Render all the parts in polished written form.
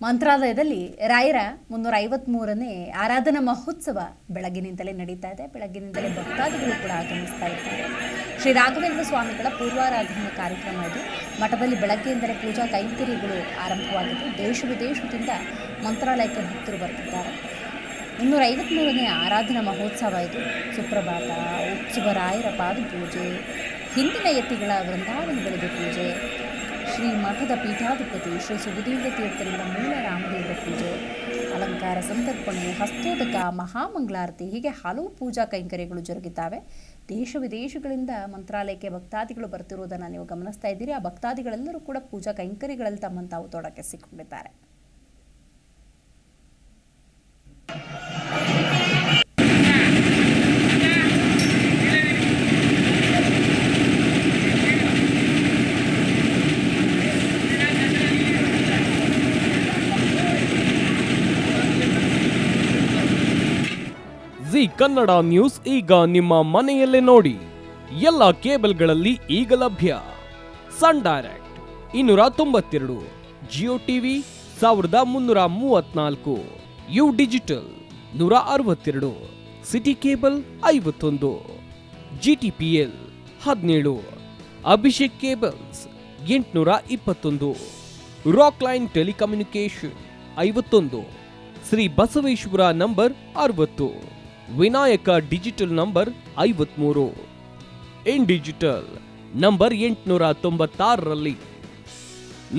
ಮಂತ್ರಾಲಯದಲ್ಲಿ ರಾಯರ 353ನೇ ಆರಾಧನಾ ಮಹೋತ್ಸವ ಬೆಳಗ್ಗಿನಿಂದಲೇ ನಡೀತಾ ಇದೆ. ಬೆಳಗ್ಗಿನಿಂದಲೇ ಭಕ್ತಾದಿಗಳು ಕೂಡ ಆಗಮಿಸ್ತಾ ಇದ್ದಾರೆ. ಶ್ರೀ ರಾಘವೇಂದ್ರ ಸ್ವಾಮಿಗಳ ಪೂರ್ವಾರಾಧನಾ ಕಾರ್ಯಕ್ರಮ ಇದು. ಮಠದಲ್ಲಿ ಬೆಳಗ್ಗೆಯಿಂದಲೇ ಪೂಜಾ ಕೈಂಕರ್ಯಗಳು ಆರಂಭವಾಗಿದ್ದು ದೇಶ ವಿದೇಶದಿಂದ ಮಂತ್ರಾಲಯಕ್ಕೆ ಭಕ್ತರು ಬರ್ತಿದ್ದಾರೆ. 353ನೇ ಆರಾಧನಾ ಮಹೋತ್ಸವ ಇದು. ಸುಪ್ರಭಾತ, ಉತ್ಸವರಾಯರ ಪಾದಪೂಜೆ, ಹಿಂದಿನ ಯತಿಗಳ ವೃಂದಾವನಗಳಿಗೆ ಪೂಜೆ, ಶ್ರೀ ಮಠದ ಪೀಠಾಧಿಪತಿ ಶ್ರೀ ಸುಬುಧೇಂದ್ರ ತೀರ್ಥರಿಂದ ಮೂಲ ರಾಮದೇವರ ಪೂಜೆ, ಅಲಂಕಾರ ಸಂತರ್ಪಣೆ, ಹಸ್ತೋದಕ, ಮಹಾಮಂಗಳಾರತಿ ಹೀಗೆ ಹಲವು ಪೂಜಾ ಕೈಂಕರ್ಯಗಳು ಜರುಗಿದ್ದಾವೆ. ದೇಶ ವಿದೇಶಗಳಿಂದ ಮಂತ್ರಾಲಯಕ್ಕೆ ಭಕ್ತಾದಿಗಳು ಬರ್ತಿರುವುದನ್ನು ನೀವು ಗಮನಿಸ್ತಾ ಇದ್ದೀರಿ. ಆ ಭಕ್ತಾದಿಗಳೆಲ್ಲರೂ ಕೂಡ ಪೂಜಾ ಕೈಂಕರ್ಯಗಳಲ್ಲಿ ತಮ್ಮನ್ನು ತಾವು ತೊಡಗಿಸಿಕೊಂಡಿದ್ದಾರೆ. ಜಿ ಕನ್ನಡ ನ್ಯೂಸ್ ಈಗ ನಿಮ್ಮ ಮನೆಯಲ್ಲೇ ನೋಡಿ. ಎಲ್ಲ ಕೇಬಲ್ಗಳಲ್ಲಿ ಈಗ ಲಭ್ಯ. Sun Direct 292, Jio TV 1334, U digital 162, city cable 51, GTPL 17, Abhishek cables 821, Rockline telecommunication 51, Shri Basaveshwara number 60, Vinayaka digital number 53, in digital number 896ರಲ್ಲಿ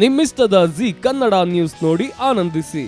ನಿಮ್ಮಿಸ್ತದ ಜಿ ಕನ್ನಡ ನ್ಯೂಸ್ ನೋಡಿ ಆನಂದಿಸಿ.